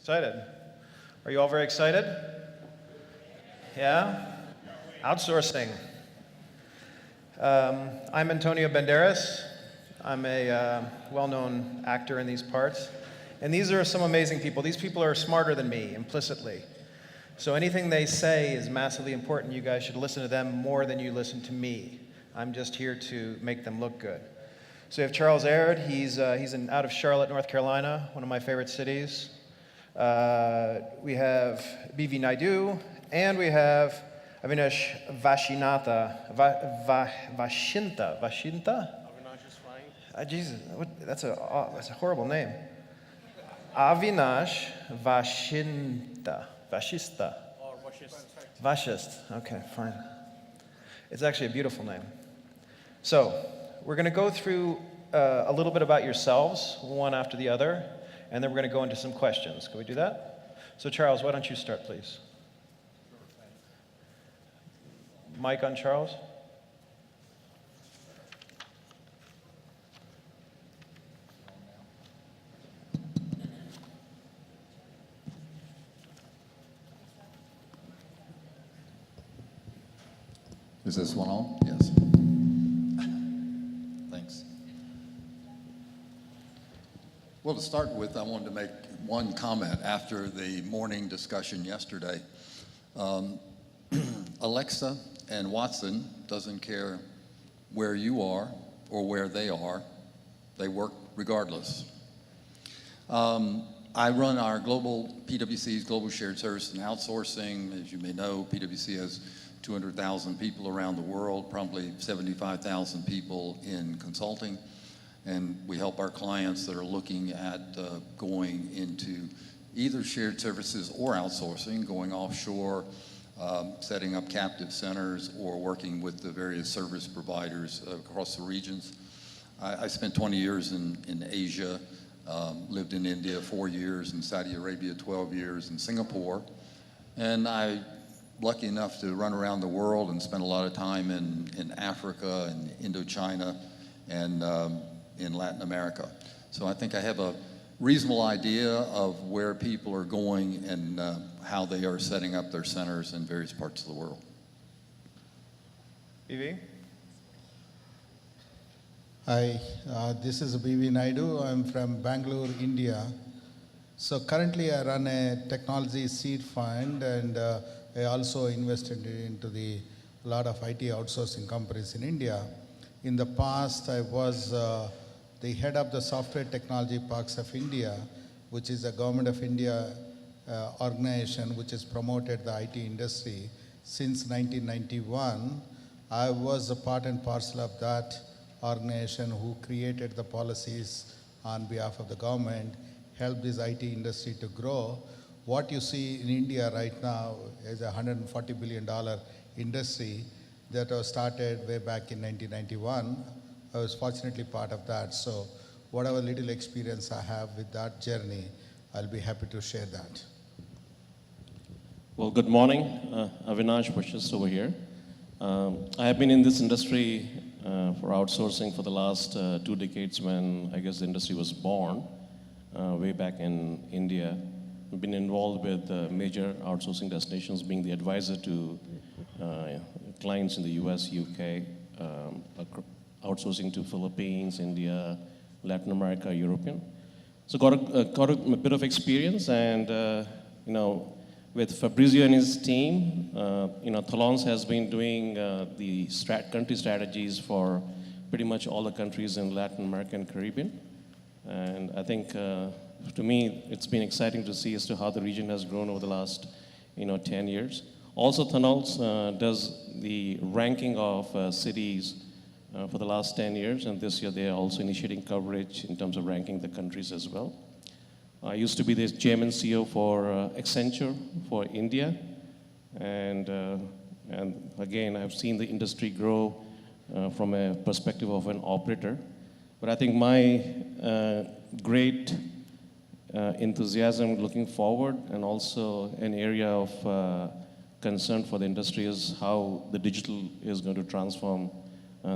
Excited? Are you all very excited? Yeah? Outsourcing. I'm Antonio Banderas. I'm a well-known actor in these parts. And these are some amazing people. These people are smarter than me, implicitly. So anything they say is massively important. You guys should listen to them more than you listen to me. I'm just here to make them look good. So we have Charles Aird. He's out of Charlotte, North Carolina, one of my favorite cities. We have B.V. Naidu, and we have Avinash Vashinta. Vashinta? Avinash is fine. Jesus, that's a horrible name. Avinash Vashinta. Vashista. Or Vashist. Vashist. Okay, fine. It's actually a beautiful name. So, we're going to go through a little bit about yourselves, one after the other, and then we're going to go into some questions. Can we do that? So, Charles, why don't you start, please? Mic on Charles. Is this one on? Yes. Thanks. Well, to start with, I wanted to make one comment after the morning discussion yesterday. Alexa and Watson doesn't care where you are or where they are. They work regardless. I run our PwC's Global Shared Service and Outsourcing. As you may know, PwC has 200,000 people around the world, probably 75,000 people in consulting. And we help our clients that are looking at going into either shared services or outsourcing, going offshore, setting up captive centers, or working with the various service providers across the regions. I spent 20 years in Asia, lived in India 4 years, in Saudi Arabia 12 years, in Singapore. And I'm lucky enough to run around the world and spend a lot of time in Africa and Indochina and in Latin America. So I think I have a reasonable idea of where people are going and how they are setting up their centers in various parts of the world. B.V.? Hi, this is B.V. Naidu. I'm from Bangalore, India. So currently I run a technology seed fund, and I also invested into a lot of IT outsourcing companies in India. In the past, I was the head of the Software Technology Parks of India, which is a Government of India organization which has promoted the IT industry since 1991. I was a part and parcel of that organization who created the policies on behalf of the government, helped this IT industry to grow. What you see in India right now is a $140 billion industry that was started way back in 1991. I was fortunately part of that. So whatever little experience I have with that journey, I'll be happy to share that. Well, good morning. Avinash Vashist over here. I have been in this industry for outsourcing for the last 2 decades, when I guess the industry was born, way back in India. We've been involved with major outsourcing destinations, being the advisor to clients in the US, UK, outsourcing to Philippines, India, Latin America, European. So got a bit of experience, and with Fabrizio and his team, Thalons has been doing the country strategies for pretty much all the countries in Latin America and Caribbean. And I think, to me, it's been exciting to see as to how the region has grown over the last, 10 years. Also, Thalons does the ranking of cities for the last 10 years, and this year they are also initiating coverage in terms of ranking the countries as well. I used to be the chairman CEO for Accenture for India, and again, I've seen the industry grow from a perspective of an operator. But I think my great enthusiasm looking forward, and also an area of concern for the industry, is how the digital is going to transform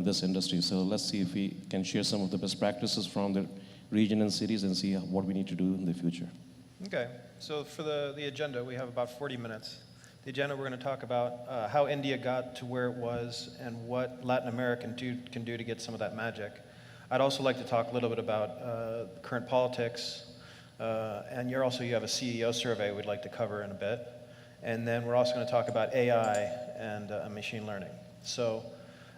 this industry. So let's see if we can share some of the best practices from the region and cities and see what we need to do in the future. Okay, so for the agenda, we have about 40 minutes. The agenda, we're going to talk about how India got to where it was and what Latin America can do to get some of that magic. I'd also like to talk a little bit about current politics, and you have a CEO survey we'd like to cover in a bit. And then we're also going to talk about AI and machine learning. So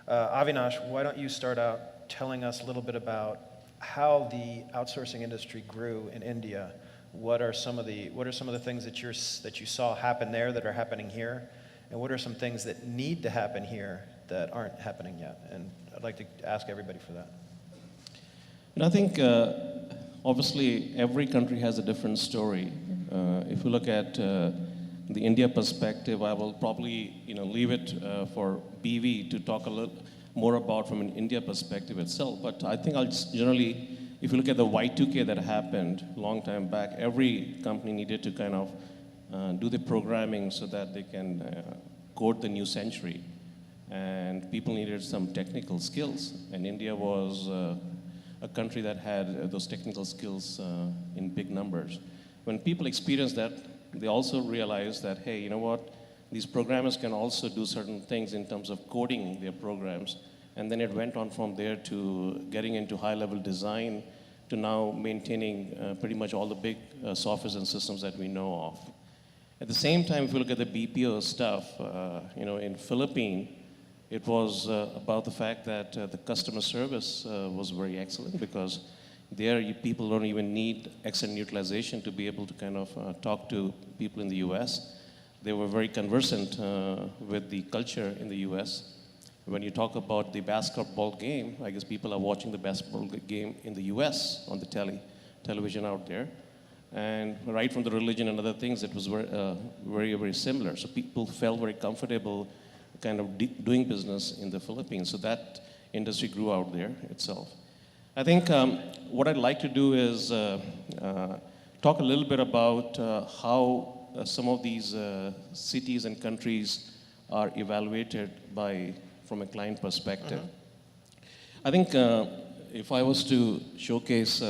Avinash, why don't you start out telling us a little bit about how the outsourcing industry grew in India? What are some of the things that you saw happen there that are happening here? And what are some things that need to happen here that aren't happening yet? And I'd like to ask everybody for that. And I think obviously every country has a different story. If you look at the India perspective, I will probably leave it for BV to talk a little more about from an India perspective itself. But I think I'll just generally, if you look at the Y2K that happened a long time back, every company needed to kind of do the programming so that they can code the new century. And people needed some technical skills. And India was a country that had those technical skills in big numbers. When people experienced that, they also realized that, hey, you know what? These programmers can also do certain things in terms of coding their programs. And then it went on from there to getting into high-level design to now maintaining pretty much all the big softwares and systems that we know of. At the same time, if you look at the BPO stuff, in Philippines, it was about the fact that the customer service was very excellent because there people don't even need external utilization to be able to kind of talk to people in the US. They were very conversant with the culture in the US. When you talk about the basketball game, I guess people are watching the basketball game in the US on the television out there. And right from the religion and other things, it was very, very similar. So people felt very comfortable kind of doing business in the Philippines. So that industry grew out there itself. I think what I'd like to do is talk a little bit about how some of these cities and countries are evaluated from a client perspective. I think if I was to showcase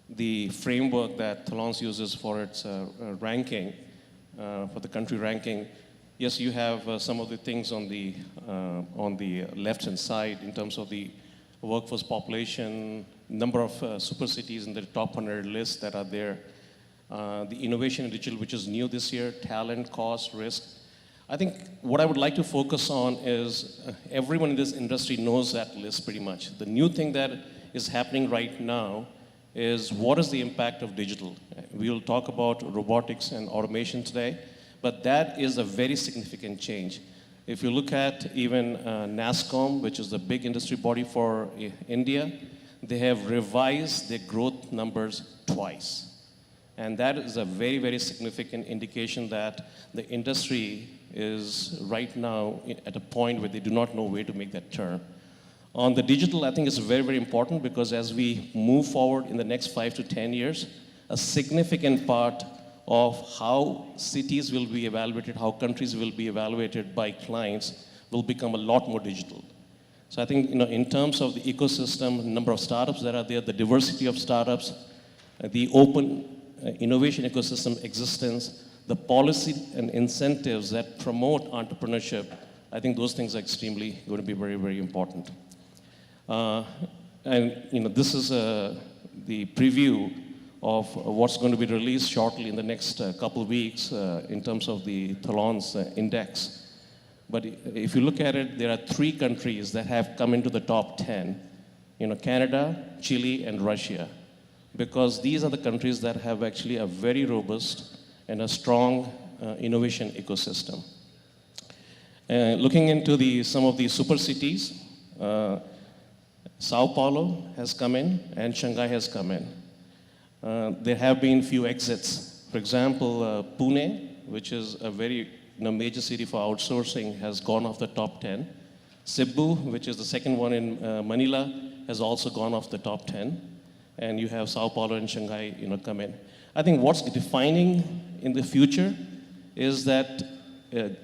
the framework that Thalons uses for its ranking, for the country ranking, yes, you have some of the things on the left-hand side in terms of the workforce population, number of super cities in the top 100 list that are there, the innovation in digital, which is new this year, talent, cost, risk. I think what I would like to focus on is everyone in this industry knows that list pretty much. The new thing that is happening right now is what is the impact of digital? We will talk about robotics and automation today, but that is a very significant change. If you look at even NASSCOM, which is the big industry body for India, they have revised their growth numbers twice. And that is a very, very significant indication that the industry is right now at a point where they do not know where to make that turn. On the digital, I think it's very, very important because as we move forward in the next 5 to 10 years, a significant part of how cities will be evaluated, how countries will be evaluated by clients will become a lot more digital. So I think in terms of the ecosystem, number of startups that are there, the diversity of startups, the open innovation ecosystem existence, the policy and incentives that promote entrepreneurship, I think those things are extremely going to be very, very important. This is the preview of what's going to be released shortly in the next couple of weeks in terms of the Thalons index. But if you look at it, there are 3 countries that have come into the top 10, Canada, Chile, and Russia, because these are the countries that have actually a very robust and a strong innovation ecosystem. Looking into some of the super cities, Sao Paulo has come in and Shanghai has come in. There have been few exits. For example, Pune, which is a very major city for outsourcing, has gone off the top 10. Cebu, which is the second one in Manila, has also gone off the top 10. And you have Sao Paulo and Shanghai, come in. I think what's defining in the future is that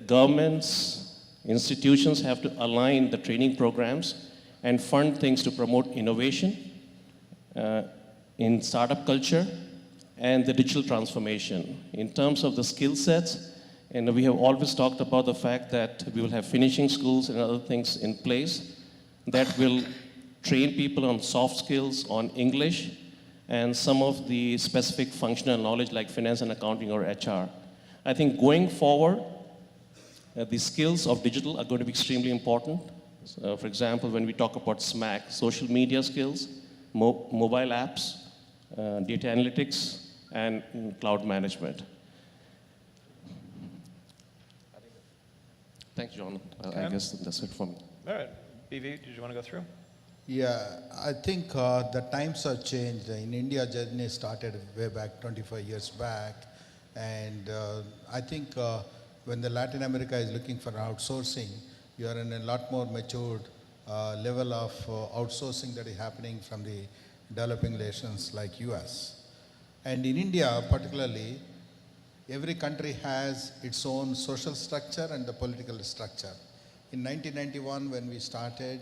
governments, institutions have to align the training programs and fund things to promote innovation in startup culture and the digital transformation. In terms of the skill sets, and we have always talked about the fact that we will have finishing schools and other things in place that will train people on soft skills, on English, and some of the specific functional knowledge like finance and accounting or HR. I think going forward, the skills of digital are going to be extremely important. For example, when we talk about SMAC, social media skills, mobile apps, data analytics, and cloud management. Thanks, John. I guess that's it for me. All right. BV, did you want to go through? Yeah, I think the times have changed. In India, journey started way back 25 years back. And I think when the Latin America is looking for outsourcing, you are in a lot more matured level of outsourcing that is happening from the developing nations like US. And in India particularly, every country has its own social structure and the political structure. In 1991, when we started,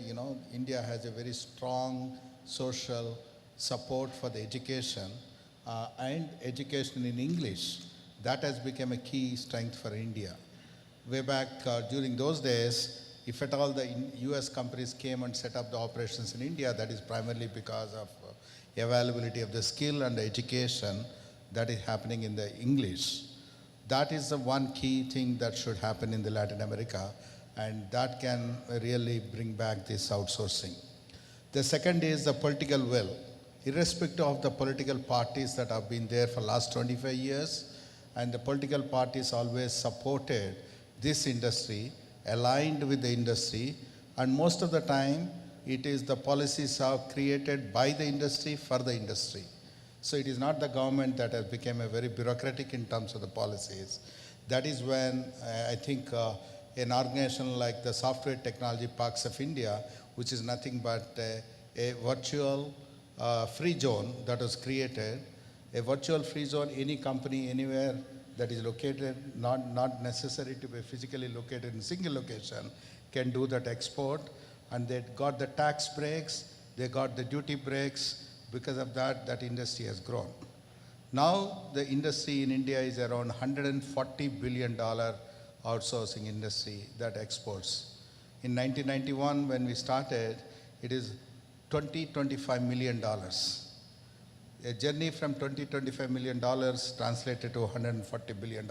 India has a very strong social support for the education and education in English. That has become a key strength for India. Way back during those days, if at all the US companies came and set up the operations in India, that is primarily because of availability of the skill and the education that is happening in the English. That is the one key thing that should happen in the Latin America, and that can really bring back this outsourcing. The second is the political will. Irrespective of the political parties that have been there for the last 25 years, and the political parties always supported this industry, aligned with the industry, and most of the time it is the policies are created by the industry for the industry. So it is not the government that has become a very bureaucratic in terms of the policies. That is when I think an organization like the Software Technology Parks of India, which is nothing but a virtual free zone that was created, a virtual free zone, any company anywhere that is located, not necessary to be physically located in a single location, can do that export. And they got the tax breaks, they got the duty breaks. Because of that, that industry has grown. Now the industry in India is around $140 billion outsourcing industry that exports. In 1991, when we started, it is $25 million. A journey from $25 million translated to $140 billion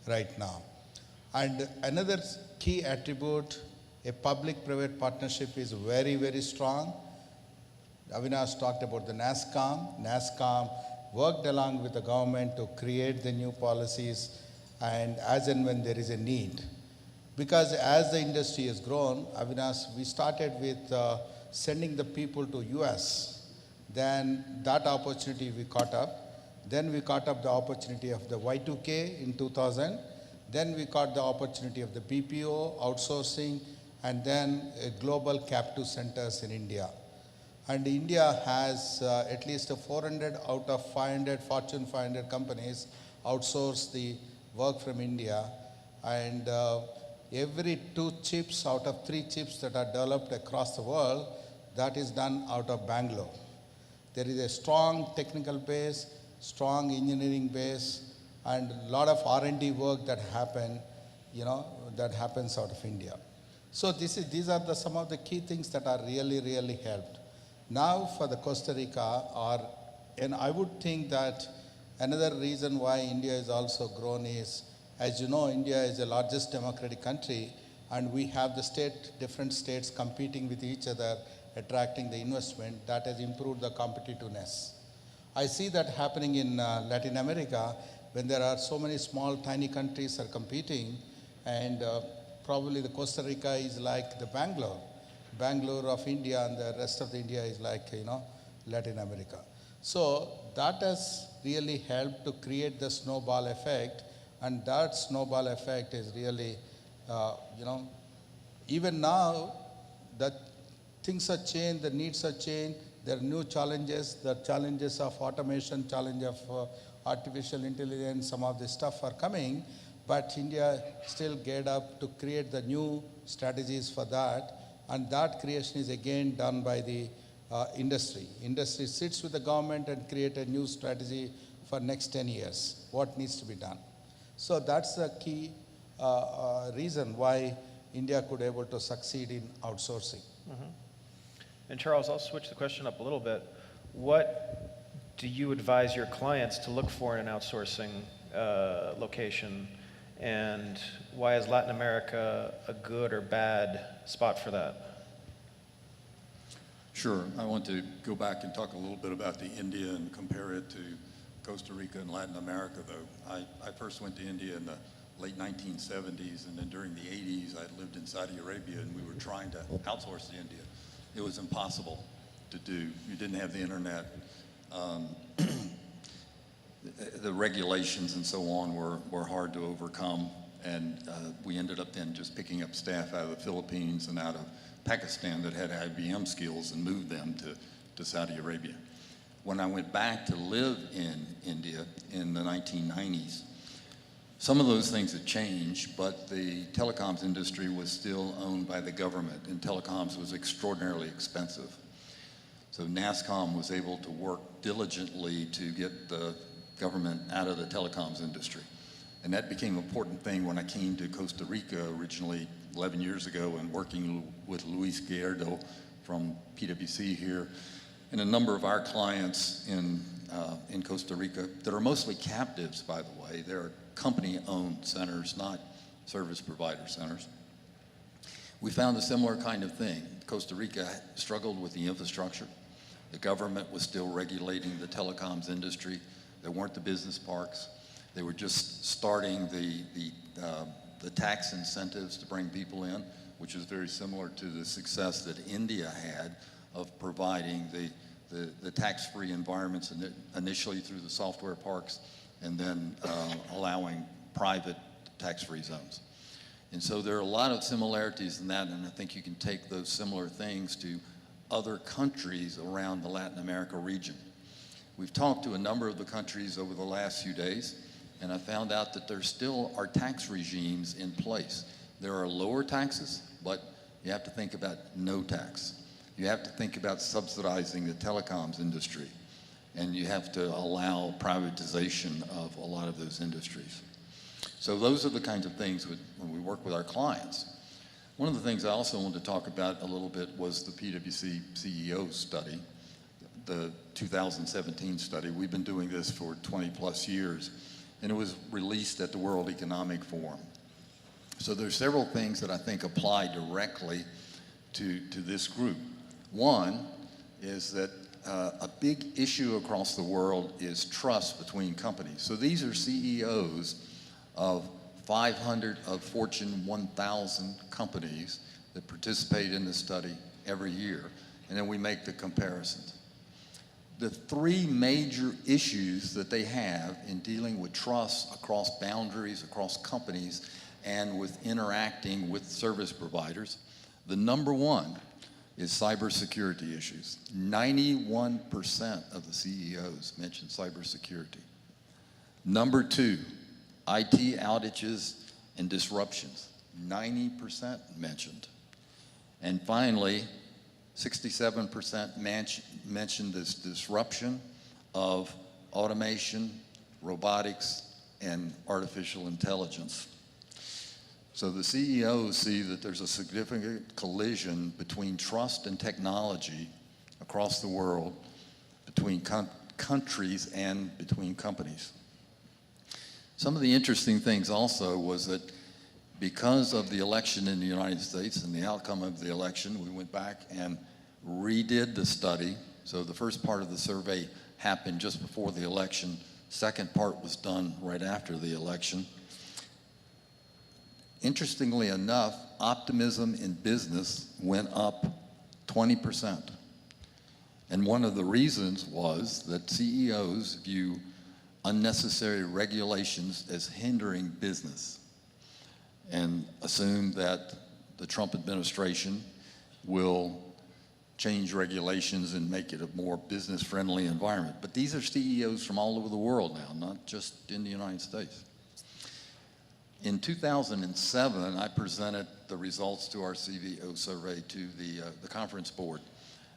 right now. And another key attribute, a public-private partnership is very, very strong. Avinash talked about the NASSCOM. NASSCOM worked along with the government to create the new policies and as and when there is a need. Because as the industry has grown, Avinash, we started with sending the people to US. Then that opportunity we caught up. Then we caught up the opportunity of the Y2K in 2000. Then we caught the opportunity of the BPO, outsourcing, and then global captive centers in India. And India has at least 400 out of 500 Fortune 500 companies outsource the work from India. And every 2 chips out of 3 chips that are developed across the world, that is done out of Bangalore. There is a strong technical base, strong engineering base, and a lot of R&D work that happens out of India. So these are some of the key things that are really, really helped. Now for the Costa Rica, and I would think that another reason why India is also grown is, as you know, India is the largest democratic country, and we have the different states competing with each other, attracting the investment. That has improved the competitiveness. I see that happening in Latin America when there are so many small, tiny countries are competing, and probably the Costa Rica is like the Bangalore of India, and the rest of the India is like, Latin America. So that has really helped to create the snowball effect, and that snowball effect is really, even now that things are changed, the needs are changed, there are new challenges, the challenges of automation, challenge of artificial intelligence, some of this stuff are coming, but India still geared up to create the new strategies for that. And that creation is again done by the industry. Industry sits with the government and create a new strategy for next 10 years, what needs to be done. So that's the key reason why India could able to succeed in outsourcing. And Charles, I'll switch the question up a little bit. What do you advise your clients to look for in an outsourcing location, and why is Latin America a good or bad spot for that? Sure. I want to go back and talk a little bit about the India and compare it to Costa Rica and Latin America, though. I first went to India in the late 1970s, and then during the 80s, I lived in Saudi Arabia, and we were trying to outsource to India. It was impossible to do. You didn't have the internet. The regulations and so on were hard to overcome, and we ended up then just picking up staff out of the Philippines and out of Pakistan that had IBM skills and moved them to Saudi Arabia. When I went back to live in India in the 1990s, some of those things had changed, but the telecoms industry was still owned by the government, and telecoms was extraordinarily expensive. So NASCOM was able to work diligently to get the government out of the telecoms industry. And that became an important thing when I came to Costa Rica originally 11 years ago, and working with Luis Gallardo from PwC here, and a number of our clients in Costa Rica that are mostly captives, by the way. They're company-owned centers, not service provider centers. We found a similar kind of thing. Costa Rica struggled with the infrastructure. The government was still regulating the telecoms industry. There weren't the business parks. They were just starting the tax incentives to bring people in, which is very similar to the success that India had of providing the tax-free environments initially through the software parks, and then allowing private tax-free zones. And so there are a lot of similarities in that, and I think you can take those similar things to other countries around the Latin America region. We've talked to a number of the countries over the last few days, and I found out that there still are tax regimes in place. There are lower taxes, but you have to think about no tax. You have to think about subsidizing the telecoms industry, and you have to allow privatization of a lot of those industries. So those are the kinds of things when we work with our clients. One of the things I also wanted to talk about a little bit was the PwC CEO study, the 2017 study. We've been doing this for 20 plus years, and it was released at the World Economic Forum. So there's several things that I think apply directly to this group. One is that a big issue across the world is trust between companies. So these are CEOs of 500 of Fortune 1000 companies that participate in the study every year, and then we make the comparisons. The three major issues that they have in dealing with trust across boundaries, across companies, and with interacting with service providers, the number one is cybersecurity issues. 91% of the CEOs mention cybersecurity. Number two, IT outages and disruptions. 90% mentioned. And finally, 67% mentioned this disruption of automation, robotics, and artificial intelligence. So the CEOs see that there's a significant collision between trust and technology across the world, between countries and between companies. Some of the interesting things also was that because of the election in the United States and the outcome of the election, we went back and redid the study. So the first part of the survey happened just before the election. Second part was done right after the election. Interestingly enough, optimism in business went up 20%. And one of the reasons was that CEOs view unnecessary regulations as hindering business, and assume that the Trump administration will change regulations and make it a more business-friendly environment. But these are CEOs from all over the world now, not just in the United States. In 2007, I presented the results to our CVO survey to the conference board.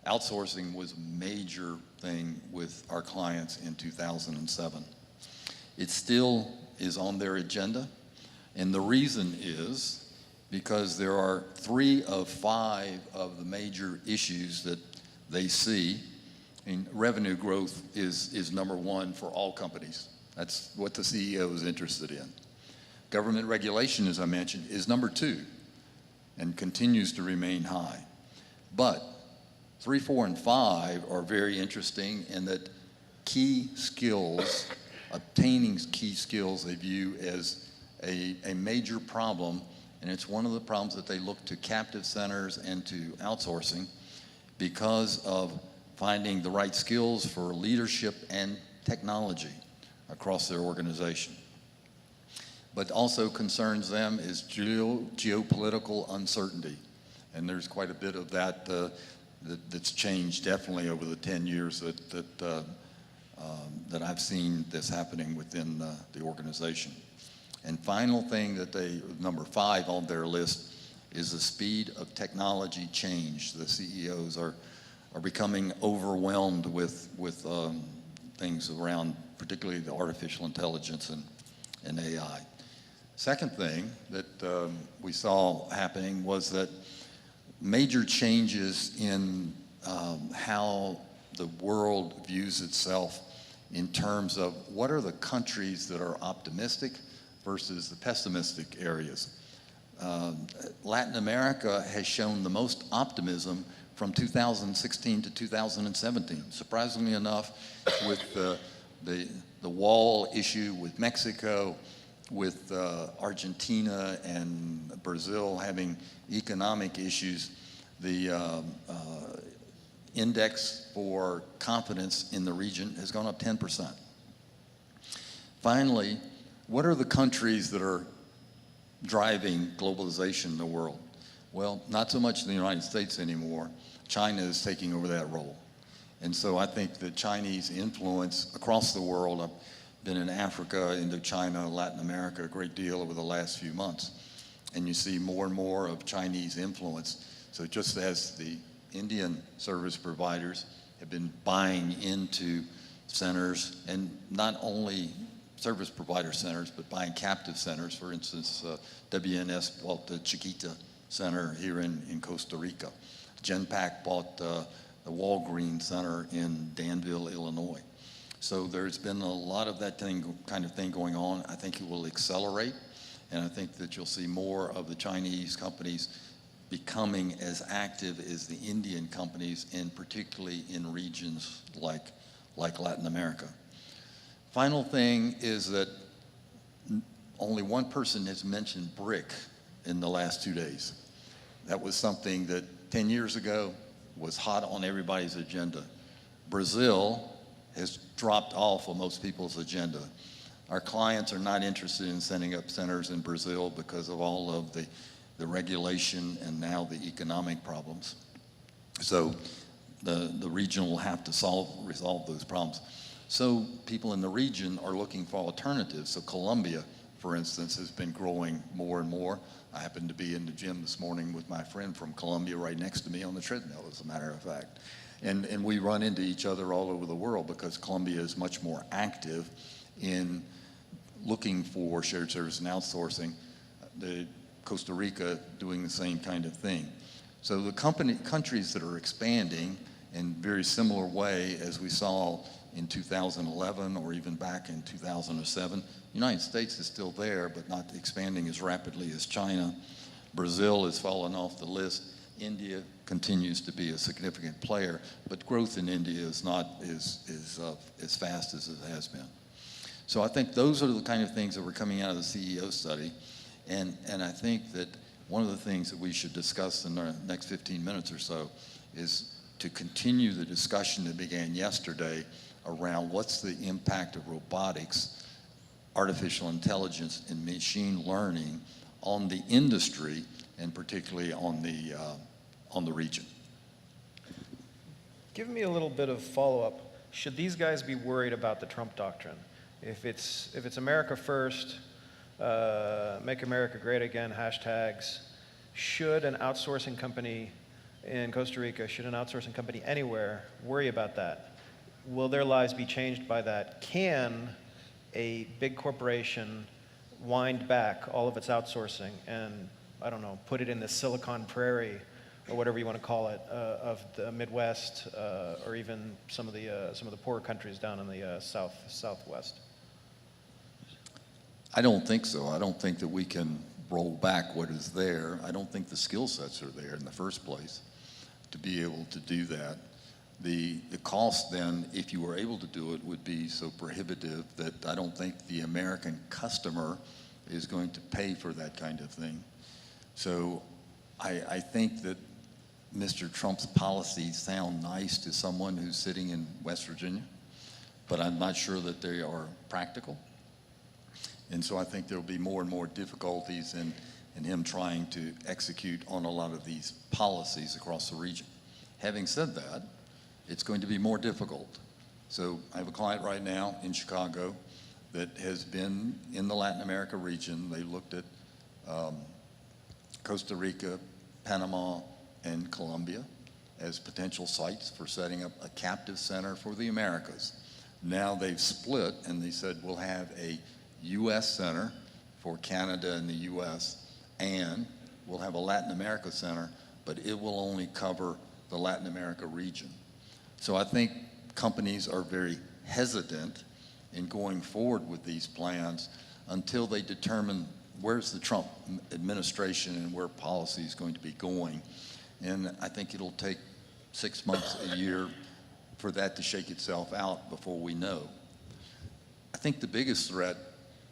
Outsourcing was a major thing with our clients in 2007. It still is on their agenda, and the reason is because there are 3 of 5 of the major issues that they see. And revenue growth is number 1 for all companies. That's what the CEO is interested in. Government regulation, as I mentioned, is number 2 and continues to remain high. But 3, 4, and 5 are very interesting in that key skills, obtaining key skills they view as a major problem, and it's one of the problems that they look to captive centers and to outsourcing because of finding the right skills for leadership and technology across their organization. But also concerns them is geopolitical uncertainty, and there's quite a bit of that that's changed definitely over the 10 years that I've seen this happening within the organization. And final thing that number 5 on their list is the speed of technology change. The CEOs are becoming overwhelmed with things around, particularly the artificial intelligence and AI. Second thing that we saw happening was that major changes in how the world views itself in terms of what are the countries that are optimistic versus the pessimistic areas. Latin America has shown the most optimism from 2016 to 2017. Surprisingly enough, with the wall issue with Mexico, with Argentina and Brazil having economic issues, the index for confidence in the region has gone up 10%. Finally, what are the countries that are driving globalization in the world? Well, not so much in the United States anymore. China is taking over that role. And so I think the Chinese influence across the world, I've been in Africa, Indochina, Latin America a great deal over the last few months. And you see more and more of Chinese influence. So just as the Indian service providers have been buying into centers, and not only service provider centers, but buying captive centers. For instance, WNS bought the Chiquita Center here in Costa Rica. Genpact bought the Walgreens Center in Danville, Illinois. So there's been a lot of that kind of thing going on. I think it will accelerate, and I think that you'll see more of the Chinese companies becoming as active as the Indian companies, and particularly in regions like Latin America. Final thing is that only one person has mentioned BRIC in the last 2 days. That was something that 10 years ago was hot on everybody's agenda. Brazil has dropped off of most people's agenda. Our clients are not interested in setting up centers in Brazil because of all of the regulation and now the economic problems. So the region will have to resolve those problems. So people in the region are looking for alternatives. So Colombia, for instance, has been growing more and more. I happened to be in the gym this morning with my friend from Colombia right next to me on the treadmill, as a matter of fact. And we run into each other all over the world because Colombia is much more active in looking for shared service and outsourcing. Costa Rica doing the same kind of thing. So the countries that are expanding in very similar way as we saw in 2011 or even back in 2007, the United States is still there, but not expanding as rapidly as China. Brazil has fallen off the list. India continues to be a significant player, but growth in India is not as fast as it has been. So I think those are the kind of things that were coming out of the CEO study. And I think that one of the things that we should discuss in the next 15 minutes or so is to continue the discussion that began yesterday around what's the impact of robotics, artificial intelligence, and machine learning on the industry, and particularly on the region. Give me a little bit of follow-up. Should these guys be worried about the Trump doctrine? If it's America first, make America great again, hashtags, should an outsourcing company in Costa Rica, should an outsourcing company anywhere worry about that? Will their lives be changed by that? Can a big corporation wind back all of its outsourcing and, I don't know, put it in the Silicon Prairie or whatever you want to call it, of the Midwest, or even some of the poorer countries down in the Southwest? I don't think so. I don't think that we can roll back what is there. I don't think the skill sets are there in the first place to be able to do that. The cost then, if you were able to do it, would be so prohibitive that I don't think the American customer is going to pay for that kind of thing. So I think that Mr. Trump's policies sound nice to someone who's sitting in West Virginia, but I'm not sure that they are practical. And so I think there'll be more and more difficulties in him trying to execute on a lot of these policies across the region. Having said that, it's going to be more difficult. So I have a client right now in Chicago that has been in the Latin America region. They looked at Costa Rica, Panama, and Colombia as potential sites for setting up a captive center for the Americas. Now they've split and they said we'll have a U.S. center for Canada and the U.S., and we'll have a Latin America center, but it will only cover the Latin America region. So I think companies are very hesitant in going forward with these plans until they determine where's the Trump administration and where policy is going to be going. And I think it'll take 6 months, a year for that to shake itself out before we know. I think the biggest threat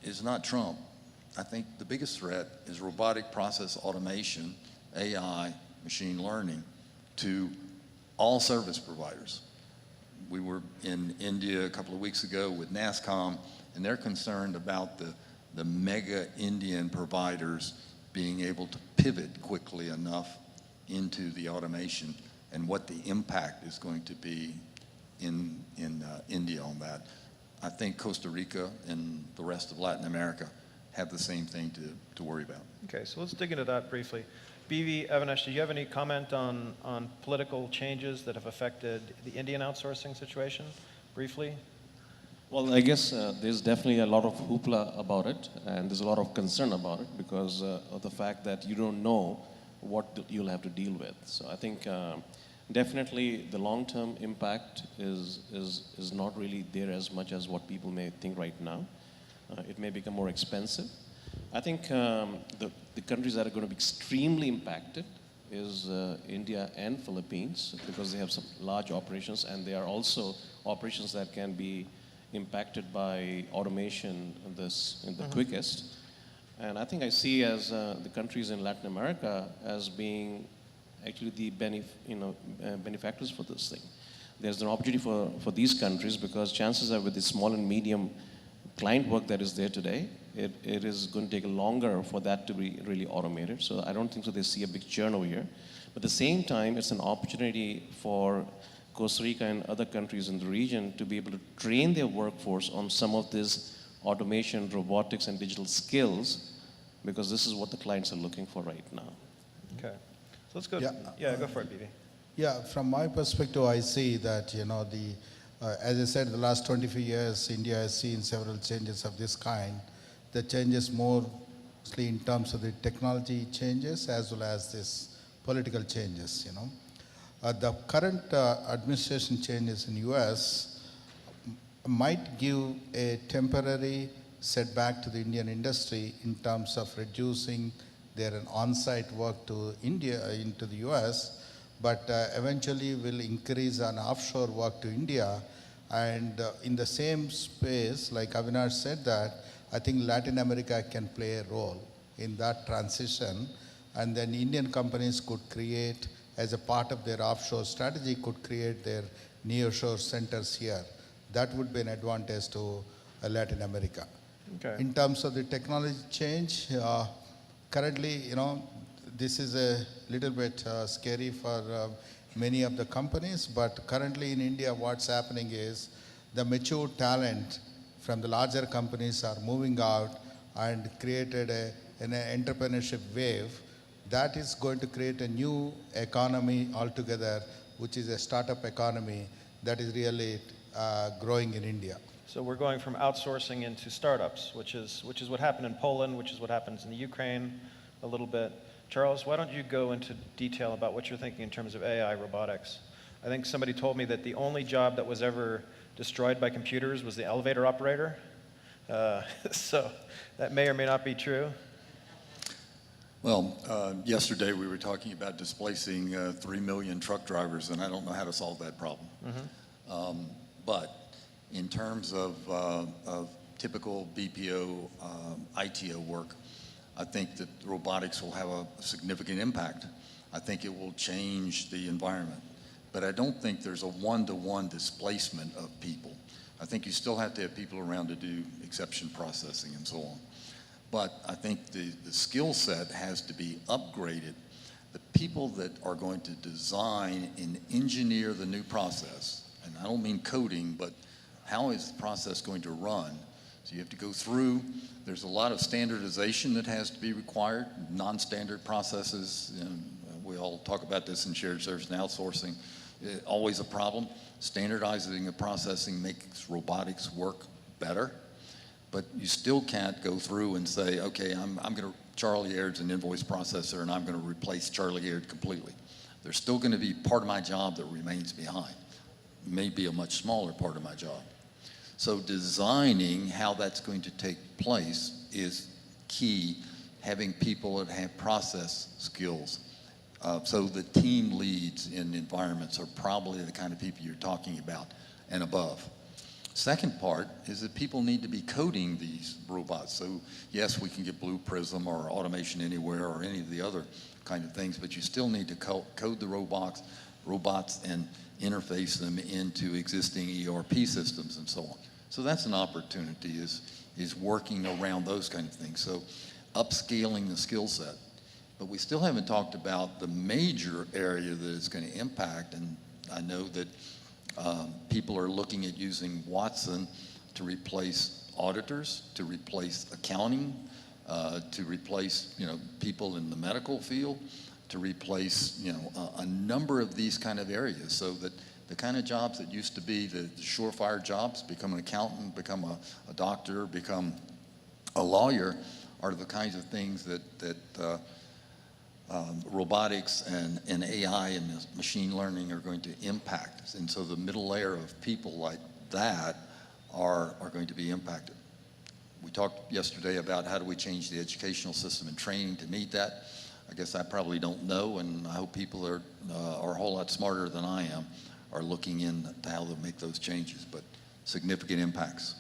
is not Trump. I think the biggest threat is robotic process automation, AI, machine learning, to all service providers. We were in India a couple of weeks ago with NASSCOM, and they're concerned about the mega Indian providers being able to pivot quickly enough into the automation and what the impact is going to be in India on that. I think Costa Rica and the rest of Latin America have the same thing to worry about. Okay, so let's dig into that briefly. BV, Avinash, do you have any comment on political changes that have affected the Indian outsourcing situation, briefly? Well, I guess there's definitely a lot of hoopla about it, and there's a lot of concern about it because of the fact that you don't know what you'll have to deal with. So I think definitely the long-term impact is not really there as much as what people may think right now. It may become more expensive. I think the countries that are going to be extremely impacted is India and Philippines because they have some large operations, and they are also operations that can be impacted by automation in the quickest. And I think I see as the countries in Latin America as being actually the benefactors for this thing. There's an opportunity for these countries because chances are with the small and medium client work that is there today, it is going to take longer for that to be really automated. So I don't think so they see a big churn over here. But at the same time, it's an opportunity for Costa Rica and other countries in the region to be able to train their workforce on some of this automation, robotics, and digital skills, because this is what the clients are looking for right now. Okay, so let's go. Yeah. Yeah, go for it, BV. Yeah, from my perspective, I see that, as I said, the last 25 years, India has seen several changes of this kind. The changes mostly in terms of the technology changes as well as this political changes, The current administration changes in US might give a temporary setback to the Indian industry in terms of reducing their on-site work to India into the US, but eventually will increase on offshore work to India. And in the same space, like Avinash said that, I think Latin America can play a role in that transition. And then Indian companies could create, as a part of their offshore strategy, could create their nearshore centers here. That would be an advantage to Latin America. Okay. In terms of the technology change, currently, this is a little bit scary for many of the companies, but currently in India, what's happening is the mature talent from the larger companies are moving out and created an entrepreneurship wave that is going to create a new economy altogether, which is a startup economy that is really growing in India. So we're going from outsourcing into startups, which is what happened in Poland, which is what happens in the Ukraine a little bit. Charles, why don't you go into detail about what you're thinking in terms of AI robotics? I think somebody told me that the only job that was ever destroyed by computers was the elevator operator. So that may or may not be true. Well, yesterday we were talking about displacing 3 million truck drivers, and I don't know how to solve that problem. But in terms of typical BPO, ITO work, I think that robotics will have a significant impact. I think it will change the environment. But I don't think there's a one-to-one displacement of people. I think you still have to have people around to do exception processing and so on. But I think the skill set has to be upgraded. The people that are going to design and engineer the new process, and I don't mean coding, but how is the process going to run? So you have to go through, there's a lot of standardization that has to be required, non-standard processes. We all talk about this in shared service and outsourcing. Always a problem. Standardizing the processing makes robotics work better. But you still can't go through and say, okay, Charlie Aird's an invoice processor and I'm going to replace Charlie Aird completely. There's still going to be part of my job that remains behind. Maybe a much smaller part of my job. So designing how that's going to take place is key, having people that have process skills. So the team leads in environments are probably the kind of people you're talking about and above. Second part is that people need to be coding these robots. So yes, we can get Blue Prism or Automation Anywhere or any of the other kind of things, but you still need to code the robots and interface them into existing ERP systems and so on. So that's an opportunity, is working around those kind of things. So upscaling the skill set. But we still haven't talked about the major area that it's going to impact, and I know that people are looking at using Watson to replace auditors, to replace accounting, to replace people in the medical field, to replace a number of these kind of areas, so that the kind of jobs that used to be the surefire jobs, become an accountant, become a doctor, become a lawyer, are the kinds of things that robotics and AI and machine learning are going to impact. And so the middle layer of people like that are going to be impacted. We talked yesterday about how do we change the educational system and training to meet that. I guess I probably don't know, and I hope people are a whole lot smarter than I am, are looking into how to make those changes, but significant impacts.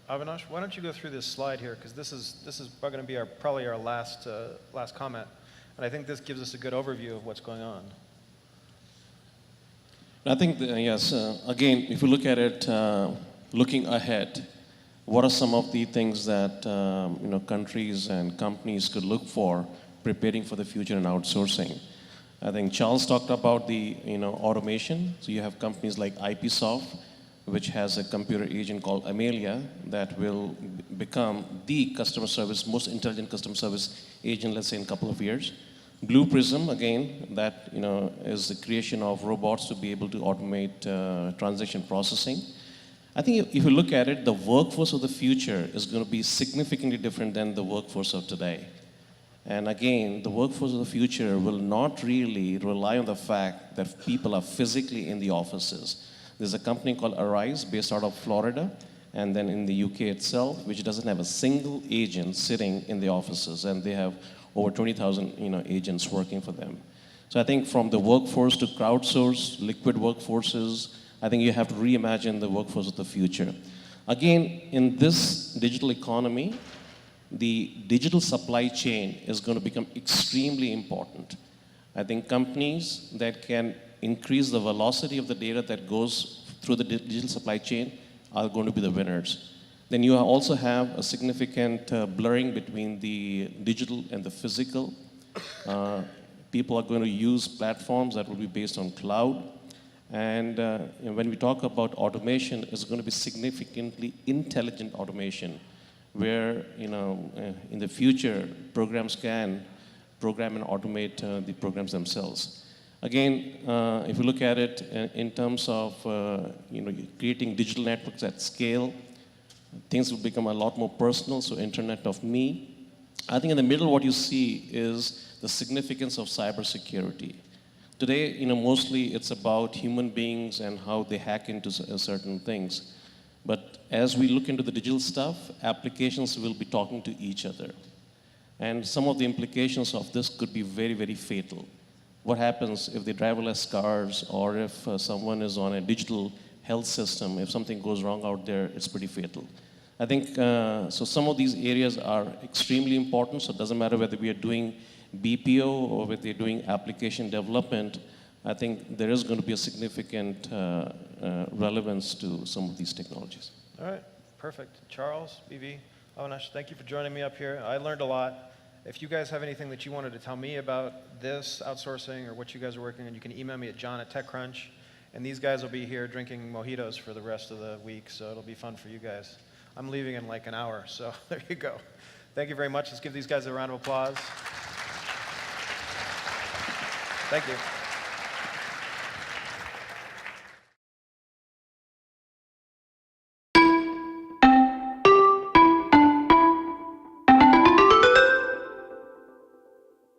Avinash, why don't you go through this slide here, because this is going to be probably our last comment, and I think this gives us a good overview of what's going on. I think, yes, again, if you look at it, looking ahead, what are some of the things that countries and companies could look for preparing for the future in outsourcing? I think Charles talked about the automation. So you have companies like IPsoft, which has a computer agent called Amelia that will become the customer service, most intelligent customer service agent, let's say in a couple of years. Blue Prism, again, that is the creation of robots to be able to automate transaction processing. I think if you look at it, the workforce of the future is going to be significantly different than the workforce of today. And again, the workforce of the future will not really rely on the fact that people are physically in the offices. There's a company called Arise based out of Florida, and then in the UK itself, which doesn't have a single agent sitting in the offices, and they have over 20,000 agents working for them. So I think from the workforce to crowdsource, liquid workforces, I think you have to reimagine the workforce of the future. Again, in this digital economy, the digital supply chain is going to become extremely important. I think companies that can increase the velocity of the data that goes through the digital supply chain are going to be the winners. Then you also have a significant blurring between the digital and the physical. People are going to use platforms that will be based on cloud. And when we talk about automation, it's going to be significantly intelligent automation, where in the future programs can program and automate the programs themselves. Again, if you look at it in terms of creating digital networks at scale, things will become a lot more personal, so Internet of Me. I think in the middle what you see is the significance of cybersecurity. Today, mostly it's about human beings and how they hack into certain things. But as we look into the digital stuff, applications will be talking to each other. And some of the implications of this could be very, very fatal. What happens if they driverless cars, or if someone is on a digital health system, if something goes wrong out there, it's pretty fatal. I think, so some of these areas are extremely important, so it doesn't matter whether we are doing BPO or whether they're doing application development, I think there is going to be a significant relevance to some of these technologies. All right, perfect. Charles, BV, Avinash, thank you for joining me up here. I learned a lot. If you guys have anything that you wanted to tell me about this outsourcing or what you guys are working on, you can email me at john@TechCrunch. And these guys will be here drinking mojitos for the rest of the week, so it'll be fun for you guys. I'm leaving in like an hour, so there you go. Thank you very much. Let's give these guys a round of applause. Thank you.